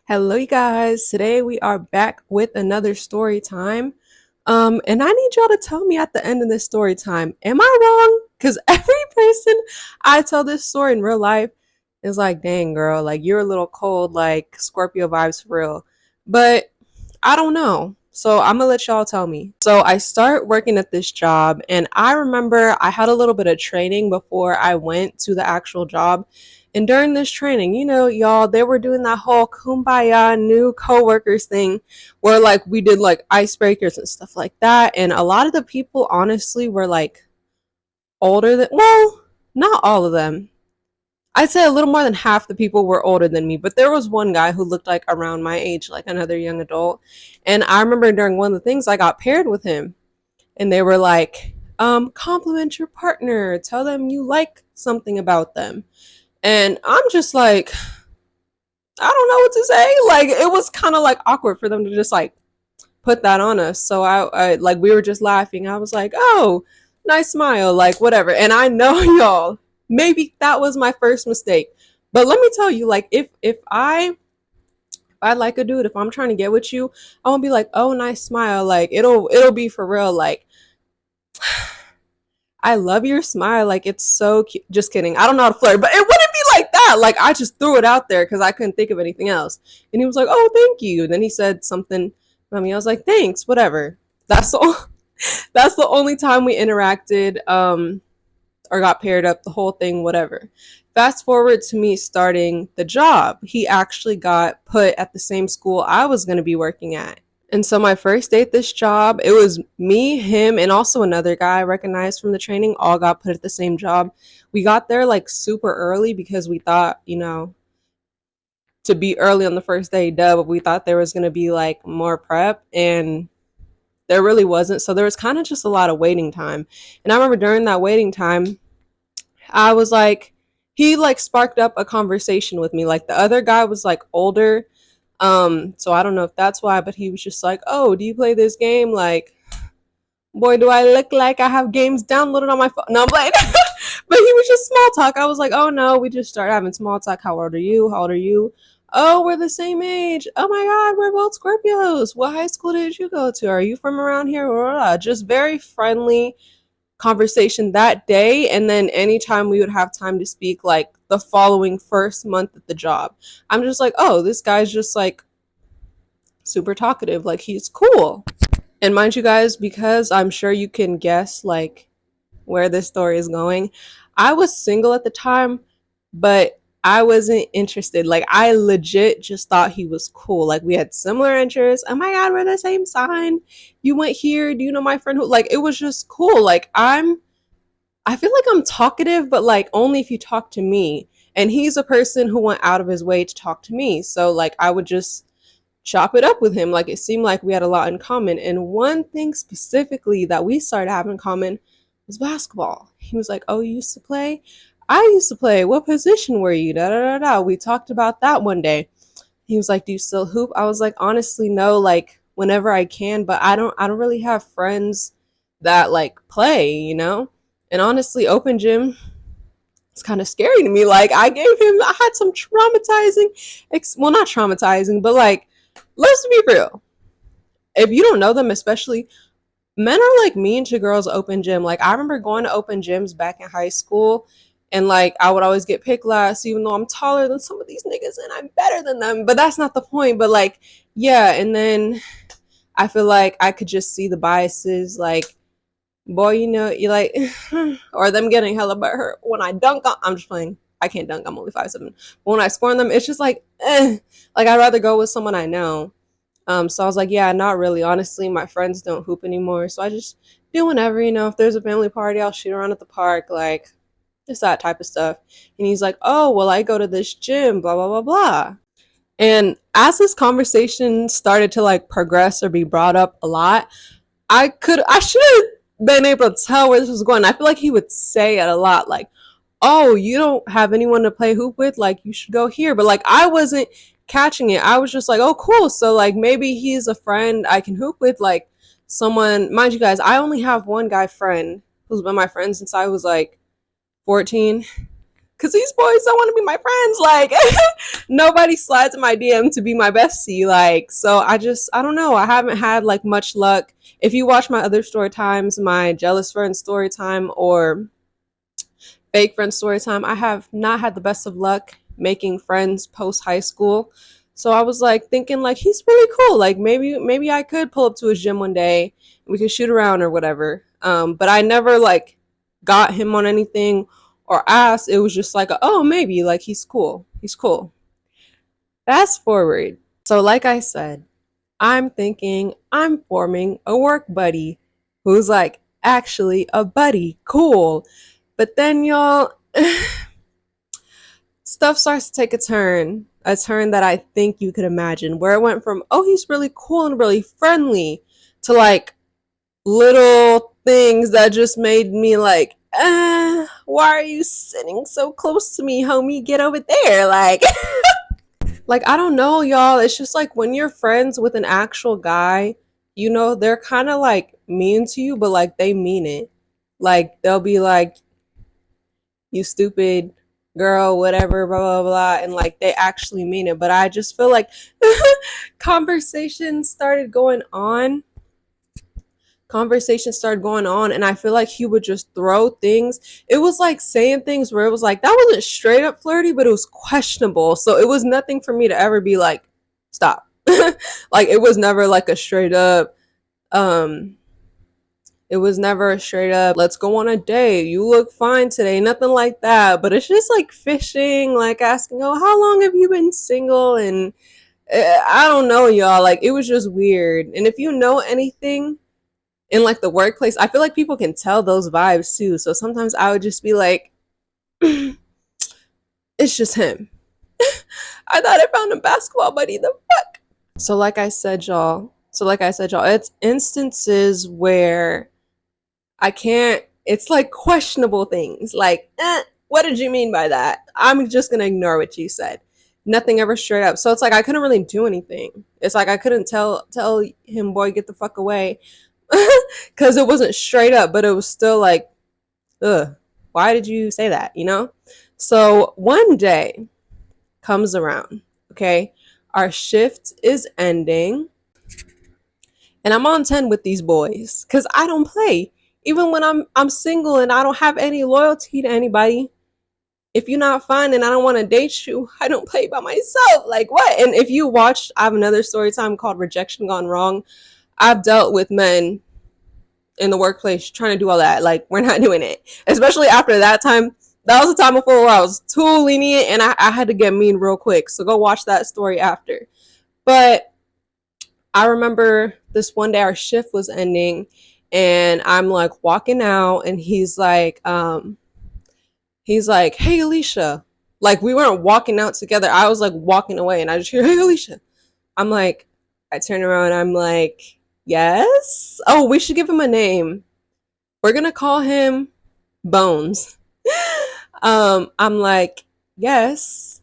Hello, you guys. Today we are back with another story time. And I need y'all to tell me at the end of this story time, am I wrong? Because every person I tell this story in real life is like, dang, girl, like you're a little cold, like Scorpio vibes for real. But I don't know. So I'm gonna let y'all tell me. So I start working at this job, and I remember I had a little bit of training before I went to the actual job. And during this training, y'all, they were doing that whole kumbaya new coworkers thing where like we did like icebreakers and stuff like that. And a lot of the people honestly were like older than, well, not all of them. I'd say a little more than half the people were older than me, but there was one guy who looked like around my age, like another young adult. And I remember during one of the things I got paired with him, and they were like, compliment your partner, tell them you like something about them. And I'm just like, I don't know what to say. Like, it was kind of like awkward for them to just like put that on us. So I like, we were just laughing. I was like, oh, nice smile, like whatever. And I know y'all, maybe that was my first mistake. But let me tell you, like, if I like a dude, if I'm trying to get with you, I won't be like, oh, nice smile. Like it'll be for real. Like, I love your smile. Like it's so cute. Just kidding. I don't know how to flirt, but it wouldn't be like that. Like I just threw it out there because I couldn't think of anything else. And he was like, "Oh, thank you." And then he said something about me. I was like, "Thanks, whatever." That's the that's the only time we interacted or got paired up. The whole thing, whatever. Fast forward to me starting the job. He actually got put at the same school I was going to be working at. And so my first day at this job, it was me, him, and also another guy I recognized from the training, all got put at the same job. We got there like super early because we thought, to be early on the first day, duh, but we thought there was going to be like more prep, and there really wasn't. So there was kind of just a lot of waiting time. And I remember during that waiting time, I was like, he like sparked up a conversation with me. Like the other guy was like older. So I don't know if that's why, but he was just like, "Oh, do you play this game?" Like, boy, do I look like I have games downloaded on my phone? No, I'm playing. But he was just small talk. I was like, "Oh no, we just started having small talk. How old are you? How old are you?" "Oh, we're the same age." "Oh my God, we're both Scorpios. What high school did you go to? Are you from around here?" Just very friendly conversation that day. And then anytime we would have time to speak, like the following first month at the job, I'm just like, oh, this guy's just like super talkative. Like he's cool. And mind you guys, because I'm sure you can guess like where this story is going, I was single at the time, but I wasn't interested. Like I legit just thought he was cool. Like we had similar interests. Oh my God, we're the same sign. You went here. Do you know my friend who, like, it was just cool. Like I feel like I'm talkative, but like only if you talk to me. And he's a person who went out of his way to talk to me. So like I would just chop it up with him. Like it seemed like we had a lot in common. And one thing specifically that we started having in common was basketball. He was like, "Oh, you used to play? I used to play. What position were you?" Da da da da. We talked about that one day. He was like, "Do you still hoop?" I was like, "Honestly, no, like whenever I can, but I don't really have friends that like play. And honestly, open gym, it's kind of scary to me. Like I had some traumatizing, well, not traumatizing, but like, let's be real. If you don't know them, especially men are like mean to girls open gym. Like I remember going to open gyms back in high school, and like I would always get picked last, even though I'm taller than some of these niggas and I'm better than them. But that's not the point. But like, yeah, and then I feel like I could just see the biases. Like, boy, you like, or them getting hella butt hurt when I dunk on. I'm just playing. I can't dunk. I'm only 5'7". But when I score on them, it's just like, like I'd rather go with someone I know. So I was like, yeah, not really. Honestly, my friends don't hoop anymore, so I just do whenever. If there's a family party, I'll shoot around at the park, like just that type of stuff. And he's like, "Oh, well, I go to this gym, blah blah blah blah." And as this conversation started to like progress or be brought up a lot, I should have been able to tell where this was going. I feel like he would say it a lot, like, "Oh, you don't have anyone to play hoop with, like you should go here." But like I wasn't catching it. I was just like, "Oh, cool. So like maybe he's a friend I can hoop with." Like someone, mind you guys, I only have one guy friend who's been my friend since I was like 14. because these boys don't want to be my friends. Like, nobody slides in my DM to be my bestie. Like, so I don't know. I haven't had like much luck. If you watch my other story times, my jealous friend story time or fake friend story time, I have not had the best of luck making friends post high school. So I was like thinking like he's really cool. Like maybe I could pull up to his gym one day and we could shoot around or whatever. But I never like got him on anything or asked. It was just like, oh, maybe like he's cool. He's cool. Fast forward. So like I said, I'm thinking I'm forming a work buddy who's like actually a buddy. Cool. But then y'all, stuff starts to take a turn that I think you could imagine, where it went from, oh, he's really cool and really friendly, to like little things that just made me like, why are you sitting so close to me, homie? Get over there. Like, like, I don't know, y'all. It's just like when you're friends with an actual guy, you know, they're kind of like mean to you, but like they mean it. Like, they'll be like, you stupid girl, whatever, blah, blah, blah. And like they actually mean it. But I just feel like conversations started going on. Conversations started going on, and I feel like he would just throw things. It was like saying things where it was like, that wasn't straight up flirty, but it was questionable. So it was nothing for me to ever be like, stop. Like it was never like a straight up, um, it was never a straight up, let's go on a date. You look fine today. Nothing like that. But it's just like fishing, like asking, oh, how long have you been single? And I don't know, y'all. Like it was just weird. And if you know anything in like the workplace, I feel like people can tell those vibes too. So sometimes I would just be like, it's just him. I thought I found a basketball buddy. The fuck? So like I said, y'all. It's instances where I can't, it's like questionable things. Like, what did you mean by that? I'm just going to ignore what you said. Nothing ever straight up. So it's like I couldn't really do anything. It's like I couldn't tell him, boy, get the fuck away. Because it wasn't straight up, but it was still like, ugh, why did you say that? You know? So one day comes around, okay? Our shift is ending, and I'm on 10 with these boys because I don't play. Even when I'm single and I don't have any loyalty to anybody, if you're not fine and I don't want to date you, I don't play by myself. Like what? And if you watched, I have another story time called Rejection Gone Wrong. I've dealt with men in the workplace trying to do all that. Like we're not doing it. Especially after that time. That was a time before where I was too lenient and I had to get mean real quick. So go watch that story after. But I remember this one day our shift was ending and I'm like walking out and he's like, hey Alicia. Like we weren't walking out together. I was like walking away and I just hear, hey Alicia. I'm like, I turn around and I'm like, yes? Oh, we should give him a name. We're gonna call him Bones. I'm like, yes.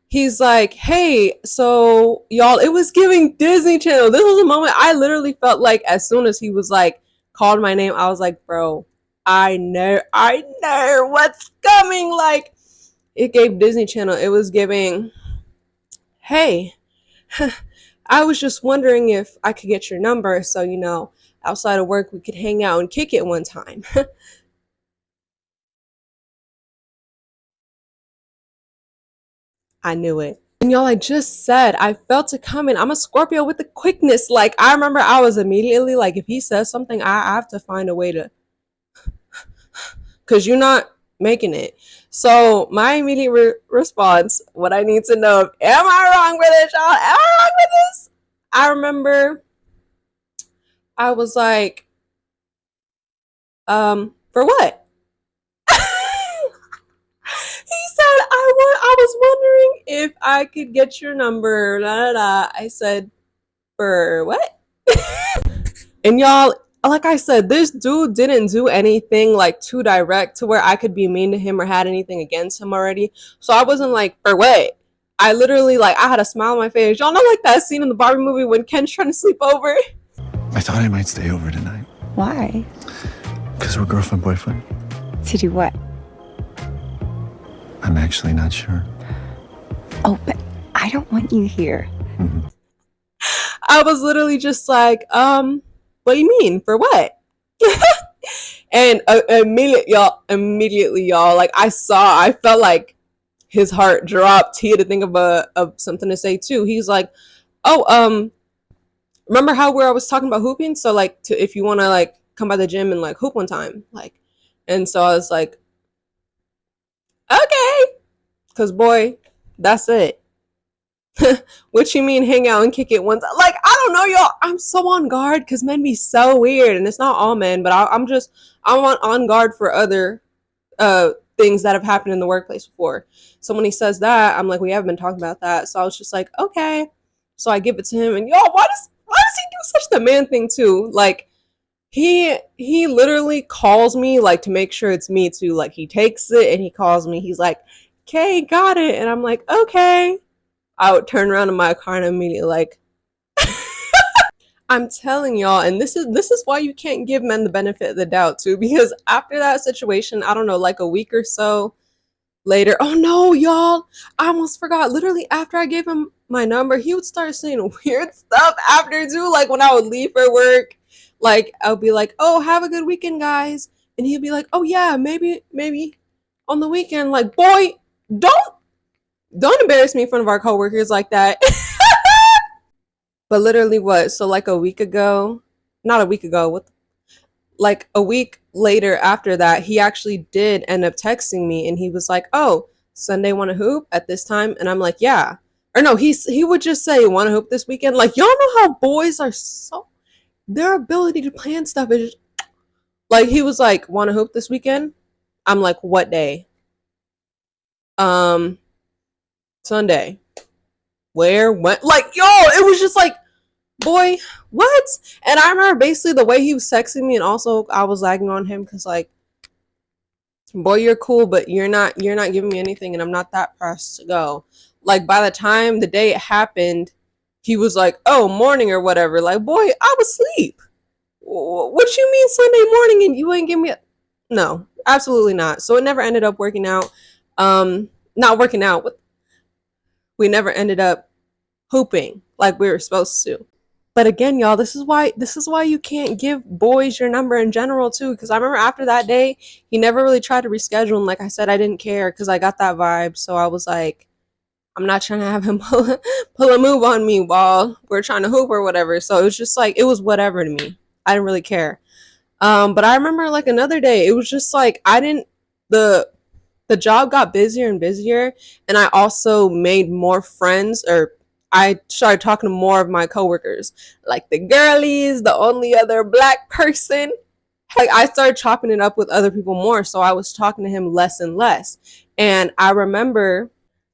He's like, hey, so y'all, it was giving Disney Channel. This was a moment I literally felt like as soon as he was like, called my name, I was like, bro, I know what's coming. Like, it gave Disney Channel. It was giving, hey, I was just wondering if I could get your number so, you know, outside of work, we could hang out and kick it one time. I knew it. And y'all, I just said I felt it coming. I'm a Scorpio with the quickness. Like I remember I was immediately like, if he says something, I have to find a way to, because you're not making it. So my immediate response, what I need to know, am I wrong with this, y'all? Am I wrong with this? I remember I was like, for what? He said, I was wondering if I could get your number. Da, da, da. I said, for what? And y'all, like I said, this dude didn't do anything like too direct to where I could be mean to him or had anything against him already. So I wasn't like, for what? I literally, like, I had a smile on my face. Y'all know like that scene in the Barbie movie when Ken's trying to sleep over? I thought I might stay over tonight. Why? Because we're girlfriend, boyfriend. To do what? I'm actually not sure. Oh, but I don't want you here. Mhm. I was literally just like, what do you mean? For what? And immediately, y'all, like I felt like his heart dropped. He had to think of something to say too. He's like, oh, remember how where I was talking about hooping? So like, if you want to like come by the gym and like hoop one time, like, and so I was like, okay, because boy, that's it. What you mean hang out and kick it once? Like, I don't know, y'all. I'm so on guard because men be so weird, and it's not all men, but I'm on guard for other things that have happened in the workplace before. So when he says that, I'm like, we haven't been talking about that. So I was just like, okay. So I give it to him, and y'all, why does he do such the man thing too? Like he literally calls me like to make sure it's me too. Like he takes it and he calls me. He's like, "Okay, got it," and I'm like, "Okay." I would turn around in my car and immediately like, I'm telling y'all, and this is why you can't give men the benefit of the doubt too, because after that situation, I don't know, like a week or so later, oh no, y'all, I almost forgot. Literally after I gave him my number, he would start saying weird stuff after too. Like when I would leave for work, like I would be like, "Oh, have a good weekend, guys," and he'd be like, "Oh yeah, maybe on the weekend." Like, boy, don't don't embarrass me in front of our coworkers like that. But literally, what? So like a week ago, not a week ago, what? Like a week later after that, he actually did end up texting me, and he was like, "Oh, Sunday want to hoop at this time?" And I'm like, "Yeah." Or no, he would just say, "Want to hoop this weekend?" Like y'all know how boys are so their ability to plan stuff is like he was like, "Want to hoop this weekend?" I'm like, "What day?" Um, Sunday. Where? When? Like, yo, it was just like, boy, what? And I remember basically the way he was texting me, and also I was lagging on him because like, boy, you're cool, but you're not giving me anything, and I'm not that pressed to go. Like by the time the day it happened, he was like, "Oh, morning or whatever." Like, boy, I was asleep. What you mean Sunday morning and you ain't give me a no, absolutely not. So it never ended up working out. Not working out. We never ended up hooping like we were supposed to. But again, y'all, this is why you can't give boys your number in general too. Because I remember after that day, he never really tried to reschedule. And like I said, I didn't care because I got that vibe. So I was like, I'm not trying to have him pull a move on me while we're trying to hoop or whatever. So it was just like it was whatever to me. I didn't really care. But I remember like another day, it was just like I didn't the the job got busier and busier, and I also made more friends, or I started talking to more of my coworkers, like the girlies, the only other black person. Like I started chopping it up with other people more, so I was talking to him less and less. And I remember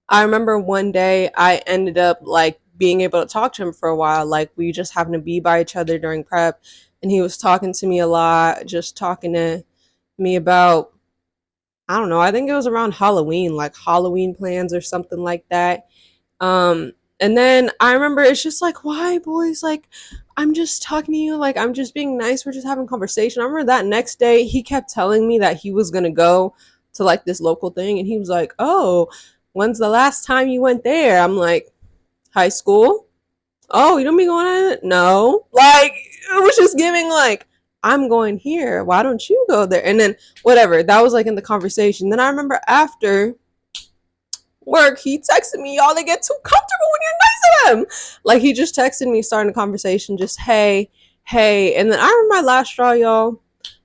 one day I ended up like being able to talk to him for a while. Like we just happened to be by each other during prep, and he was talking to me a lot, just talking to me about, I don't know, I think it was around Halloween, like Halloween plans or something like that. And then I remember it's just like, why, boys? Like, I'm just talking to you, like I'm just being nice, we're just having conversation. I remember that next day he kept telling me that he was gonna go to like this local thing, and he was like, "Oh, when's the last time you went there?" I'm like, "High school." "Oh, you don't be going on it?" "No." Like it was just giving like, I'm going here, why don't you go there? And then whatever, that was like in the conversation. Then I remember after work he texted me, y'all, they get too comfortable when you're nice to them. Like he just texted me starting a conversation, just hey. And then I remember my last straw, y'all,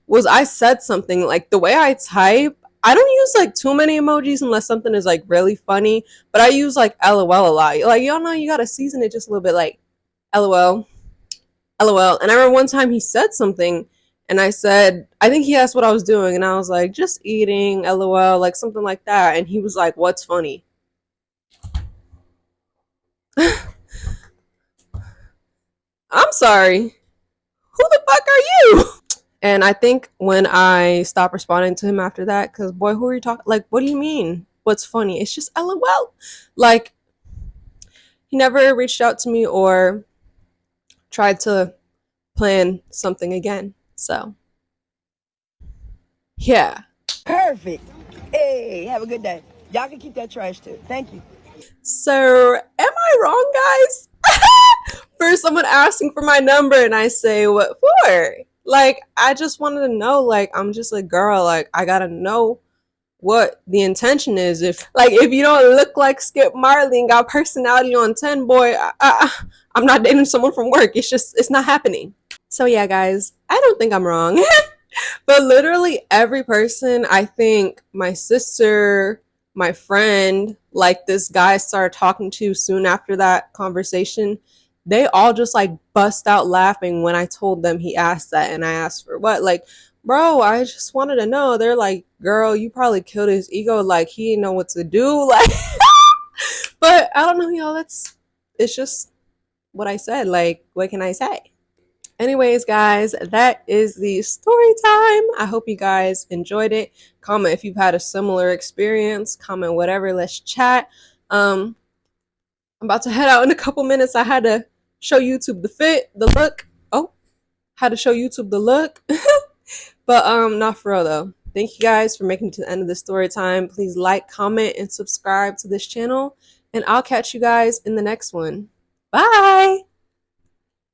was I said something like the way I type, I don't use like too many emojis unless something is like really funny, but I use like LOL a lot. Like y'all know you gotta season it just a little bit, like LOL, LOL. And I remember one time he said something, and I said, I think he asked what I was doing, and I was like, just eating, LOL, like something like that. And he was like, "What's funny?" I'm sorry. Who the fuck are you? And I think when I stopped responding to him after that, because boy, who are you talking? Like, what do you mean? What's funny? It's just LOL. Like, he never reached out to me or tried to plan something again. So, yeah. Perfect. Hey, have a good day. Y'all can keep that trash too. Thank you. So, am I wrong, guys? For someone asking for my number and I say, what for? Like, I just wanted to know, like, I'm just a girl. Like, I gotta know what the intention is. If you don't look like Skip Marley and got personality on 10, boy, I'm not dating someone from work. It's not happening. So, yeah, guys, I don't think I'm wrong. But literally every person, I think my sister, my friend, like this guy I started talking to soon after that conversation, they all just like bust out laughing when I told them he asked that and I asked for what. Like, bro, I just wanted to know. They're like, girl, you probably killed his ego. Like, he didn't know what to do. Like, but I don't know, y'all. It's just what I said. Like, what can I say? Anyways, guys, that is the story time. I hope you guys enjoyed it. Comment if you've had a similar experience. Comment whatever. Let's chat. I'm about to head out in a couple minutes. I had to show YouTube the fit, the look. Oh, had to show YouTube the look. But not for real though. Thank you guys for making it to the end of the story time. Please like, comment, and subscribe to this channel. And I'll catch you guys in the next one. Bye.